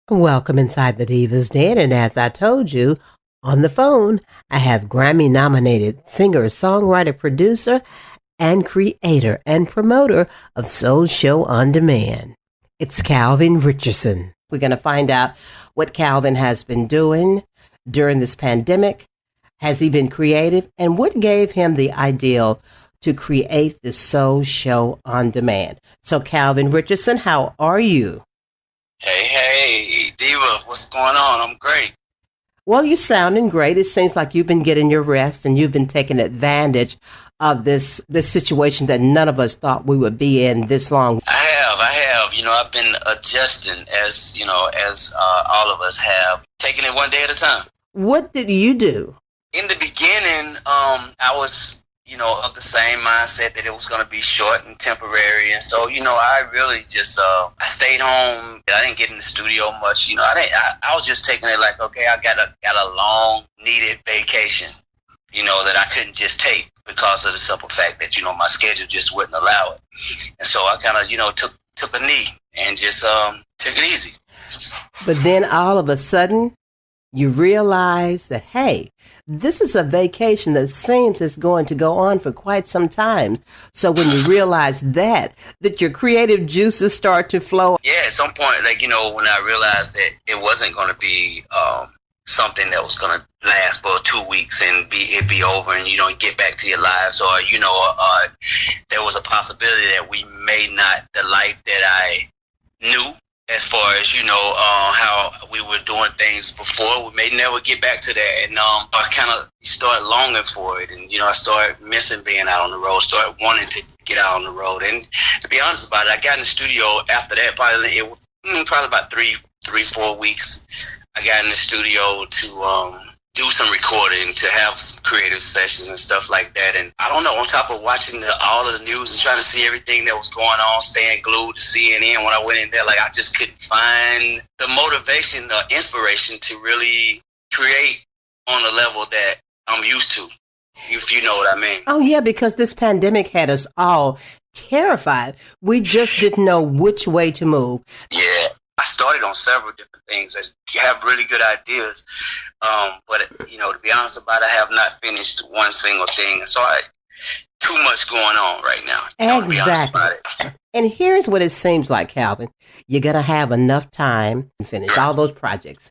Welcome inside the Diva's Den, and as I told you, on the phone, I have Grammy-nominated singer, songwriter, producer, and creator and promoter of Soul Show On Demand. It's Calvin Richardson. We're going to find out what Calvin has been doing during this pandemic. Has he been creative? And what gave him the ideal to create the Soul Show On Demand? So, Calvin Richardson, how are you? Hey, Diva, what's going on? I'm great. Well, you're sounding great. It seems like you've been getting your rest and you've been taking advantage of this situation that none of us thought we would be in this long. I have. I've been adjusting as all of us have, taking it one day at a time. What did you do? In the beginning, I was, of the same mindset that it was going to be short and temporary. And so, I really just, I stayed home. I didn't get in the studio much. I was just taking it like, okay, I got a long needed vacation, that I couldn't just take because of the simple fact that, my schedule just wouldn't allow it. And so I kind of, took a knee and just took it easy. But then all of a sudden, you realize that, hey, this is a vacation that seems it's going to go on for quite some time. So when you realize that your creative juices start to flow. Yeah, at some point, when I realized that it wasn't going to be something that was going to last for 2 weeks and it'd be over and, get back to your lives, or, there was a possibility that we may not, the life that I knew, as far as, how we were doing things before, we may never get back to that. And I kind of started longing for it. And, I started missing being out on the road, started wanting to get out on the road. And to be honest about it, I got in the studio after that, probably about 4 weeks. I got in the studio to do some recording, to have some creative sessions and stuff like that. And I don't know, on top of watching all of the news and trying to see everything that was going on, staying glued to CNN, when I went in there, I just couldn't find the motivation, the inspiration to really create on the level that I'm used to, if you know what I mean. Oh, yeah, because this pandemic had us all terrified. We just didn't know which way to move. Yeah. I started on several different things. You have really good ideas, but to be honest about it, I have not finished one single thing. So too much going on right now. Exactly. And here's what it seems like, Calvin. You're gonna have enough time to finish all those projects,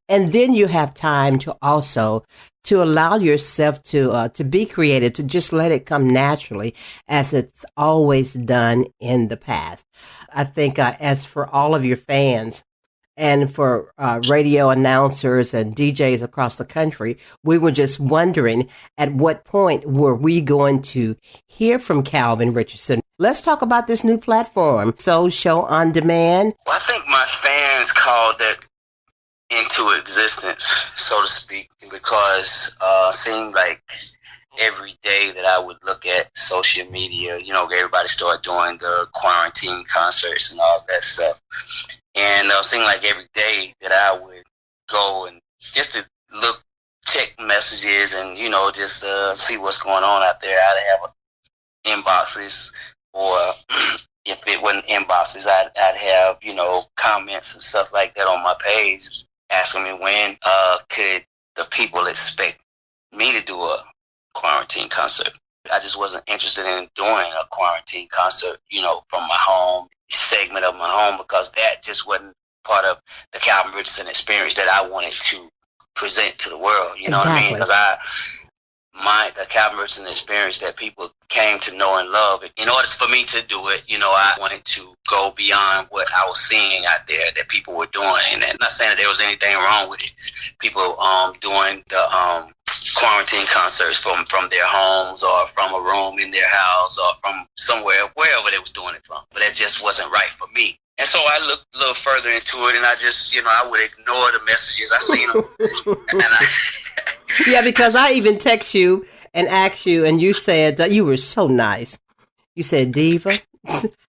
and then you have time to also to allow yourself to be creative, to just let it come naturally as it's always done in the past. I think as for all of your fans and for radio announcers and DJs across the country, we were just wondering at what point were we going to hear from Calvin Richardson. Let's talk about this new platform, Soul Show On Demand. Well, I think my fans called that into existence, so to speak, because it seemed like every day that I would look at social media, everybody started doing the quarantine concerts and all that stuff. And it seemed like every day that I would go and just to check messages and, just see what's going on out there. I'd have inboxes, or if it wasn't inboxes, I'd have, comments and stuff like that on my page, asking me when could the people expect me to do a quarantine concert. I just wasn't interested in doing a quarantine concert, from my home, segment of my home, because that just wasn't part of the Calvin Richardson experience that I wanted to present to the world. You know what I mean? Because the Calvin Richardson experience that people came to know and love, in order for me to do it, I wanted to go beyond what I was seeing out there that people were doing. And I'm not saying that there was anything wrong with it. People doing the quarantine concerts from their homes, or from a room in their house, or from somewhere, wherever they was doing it from. But that just wasn't right for me. And so I looked a little further into it, and I just, I would ignore the messages. I seen them. Yeah, because I even text you and asked you, and you said that you were so nice. You said, Diva,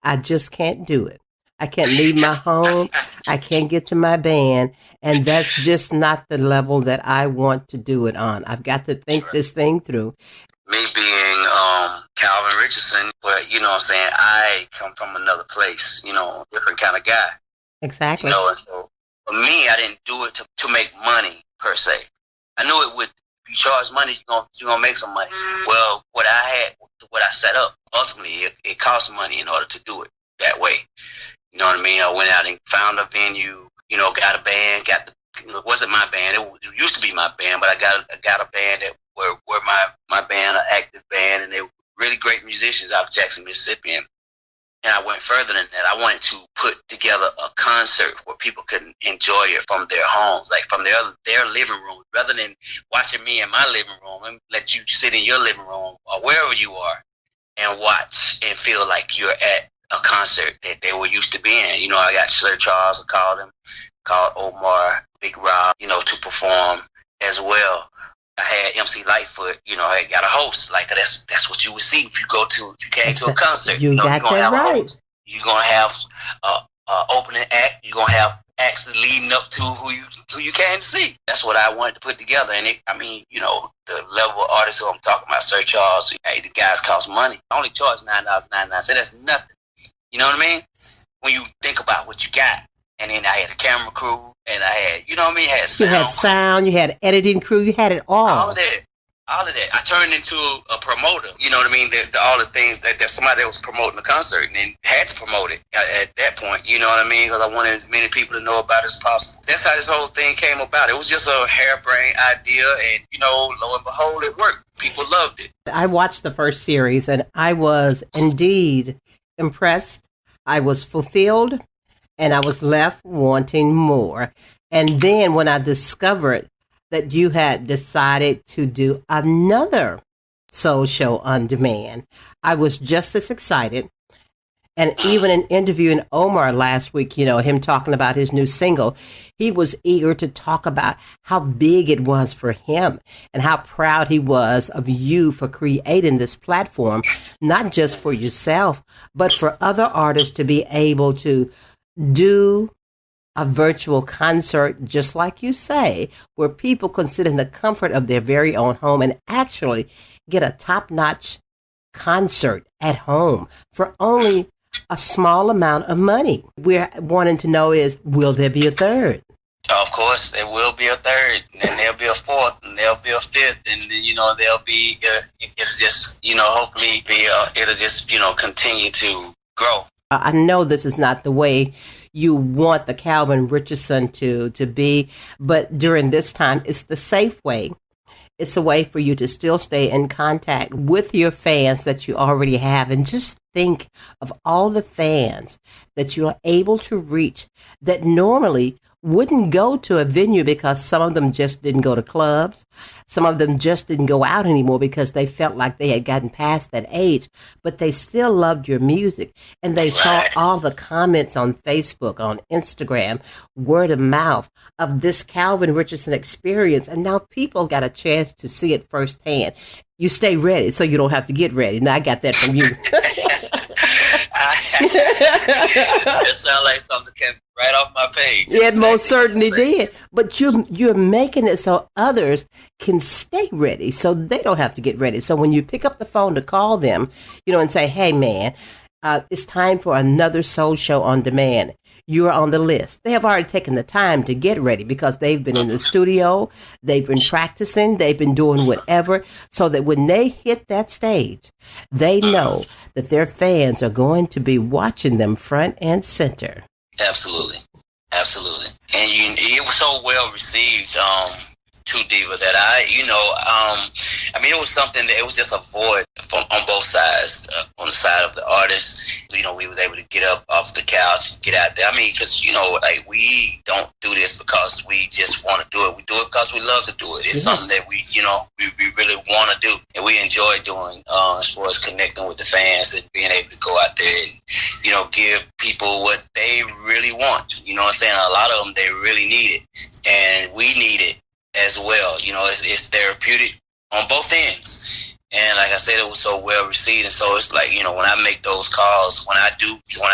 I just can't do it. I can't leave my home. I can't get to my band. And that's just not the level that I want to do it on. I've got to think this thing through. Me being Calvin Richardson, but I come from another place, different kind of guy. Exactly. And so for me, me, I didn't do it to make money per se. I knew it would. If you charge money, you're gonna make some money. Well, what I set up, ultimately, it cost money in order to do it that way. You know what I mean? I went out and found a venue. You know, got a band. It wasn't my band. It used to be my band, but I got a band that were my band, an active band, and they were really great musicians out of Jackson, Mississippi. And I went further than that. I wanted to put together a concert where people could enjoy it from their homes, like from their living room, rather than watching me in my living room, and let you sit in your living room or wherever you are and watch and feel like you're at a concert that they were used to being. You know, I got Sir Charles, called Omar, Big Rob, you know, to perform as well. I had MC Lightfoot, you know, I got a host. Like that's what you would see if you came to a concert. You got you're gonna that have right. a host. You're gonna have a opening act. You're gonna have acts leading up to who you came to see. That's what I wanted to put together. And you know, the level of artists who I'm talking about, Sir Charles, hey, the guys cost money. I only charge $9.99, so that's nothing. You know what I mean? When you think about what you got. And then I had a camera crew, and I had, you know what I mean? You had sound, you had editing crew, you had it all. All of that. I turned into a promoter. You know what I mean? All the things that somebody that was promoting the concert, and then had to promote it at that point. You know what I mean? Because I wanted as many people to know about it as possible. That's how this whole thing came about. It was just a harebrained idea, and, you know, lo and behold, it worked. People loved it. I watched the first series, and I was indeed impressed. I was fulfilled. And I was left wanting more. And then when I discovered that you had decided to do another soul show on demand, I was just as excited. And even in interviewing Omar last week, you know, him talking about his new single, he was eager to talk about how big it was for him and how proud he was of you for creating this platform, not just for yourself, but for other artists to be able to do a virtual concert, just like you say, where people can sit in the comfort of their very own home and actually get a top-notch concert at home for only a small amount of money. We're wanting to know is, will there be a third? Of course, there will be a third, and then there'll be a fourth, and there'll be a fifth, and then, you know, it'll just, you know, hopefully it'll just, you know, continue to grow. I know this is not the way you want the Calvin Richardson to be, but during this time, it's the safe way. It's a way for you to still stay in contact with your fans that you already have. And just think of all the fans that you are able to reach that normally wouldn't go to a venue because some of them just didn't go to clubs. Some of them just didn't go out anymore because they felt like they had gotten past that age, but they still loved your music. And they saw all the comments on Facebook, on Instagram, word of mouth of this Calvin Richardson experience. And now people got a chance to see it firsthand. You stay ready so you don't have to get ready. Now I got that from you. It sounds like something came right off my page. It most certainly did. But you're making it so others can stay ready, so they don't have to get ready. So when you pick up the phone to call them, you know, and say, "Hey, man, it's time for another soul show on demand," you are on the list. They have already taken the time to get ready because they've been in the studio, they've been practicing, they've been doing whatever, so that when they hit that stage, they know that their fans are going to be watching them front and center. Absolutely. And it was so well received to Diva that it was something that it was just a void on both sides. On the side of the artist, you know, we was able to get up off the couch, get out there. I mean, because, you know, like, we don't do this because we just want to do it. We do it because we love to do it. It's something that we really want to do, and we enjoy doing, as far as connecting with the fans and being able to go out there and, you know, give people what they really want. You know what I'm saying? A lot of them, they really need it, and we need it as well. You know, it's therapeutic on both ends. And like I said, it was so well received. And so it's like, you know, when I make those calls, when I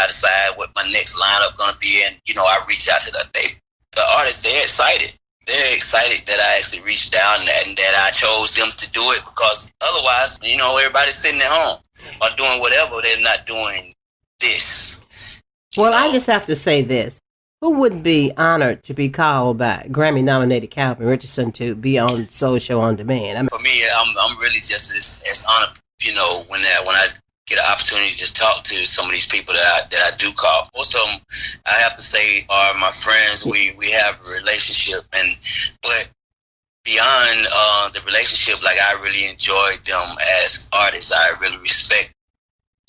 decide what my next lineup gonna be, and, you know, I reach out to the artists, they're excited. They're excited that I actually reached down and that I chose them to do it, because otherwise, you know, everybody's sitting at home or doing whatever. They're not doing this. Well, I just have to say this. Who wouldn't be honored to be called by Grammy-nominated Calvin Richardson to be on Soul Show on Demand? I mean, For me, I'm really just as honored, when I get an opportunity to talk to some of these people that I do call. Most of them, I have to say, are my friends. We have a relationship, but beyond the relationship, like, I really enjoy them as artists. I really respect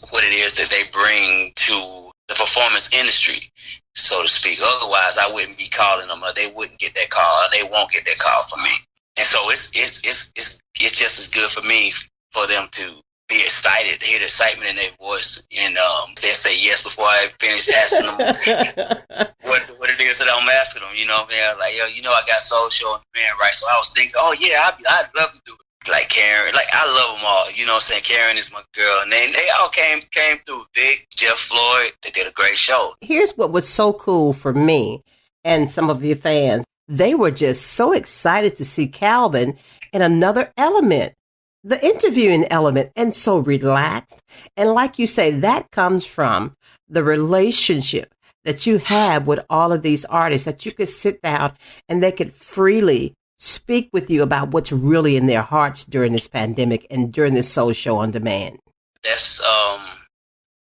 what it is that they bring to the performance industry, so to speak. Otherwise, I wouldn't be calling them, or they wouldn't get that call, or they won't get that call from me. And so it's just as good for me for them to be excited, to hear the excitement in their voice, and they say yes before I finish asking them what it is that I'm asking them. Like, yo, I got Soul Show on Demand, right? So I was thinking, oh yeah, I'd love to do it. Like Karen, like, I love them all. You know what I'm saying? Karen is my girl, and they all came through. Vic, Jeff Floyd, they did a great show. Here's what was so cool for me and some of your fans. They were just so excited to see Calvin in another element, the interviewing element, and so relaxed. And like you say, that comes from the relationship that you have with all of these artists, that you could sit down and they could freely speak with you about what's really in their hearts during this pandemic and during this Soul Show on Demand. That's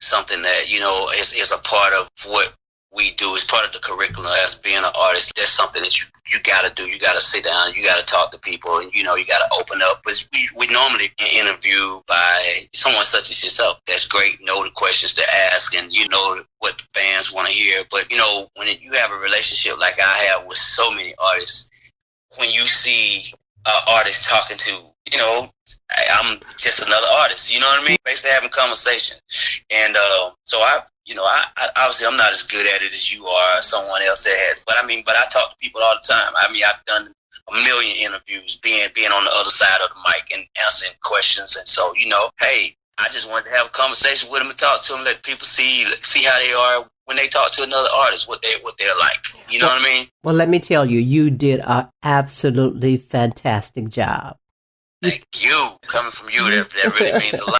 something that, is a part of what we do. It's part of the curriculum as being an artist. That's something that you got to do. You got to sit down. You got to talk to people, and, you got to open up. But we normally get interviewed by someone such as yourself. That's great. Know the questions to ask, and you know what the fans want to hear. But, when you have a relationship like I have with so many artists, when you see an artist talking to, I'm just another artist, you know what I mean? Basically having conversation. And so I obviously I'm not as good at it as you are or someone else that has. But I talk to people all the time. I've done a million interviews, being on the other side of the mic and answering questions. And so, hey, I just wanted to have a conversation with them and talk to them, let people see how they are when they talk to another artist, what they're like. You know what I mean? Well, let me tell you, you did an absolutely fantastic job. Thank you. Coming from you, that really means a lot.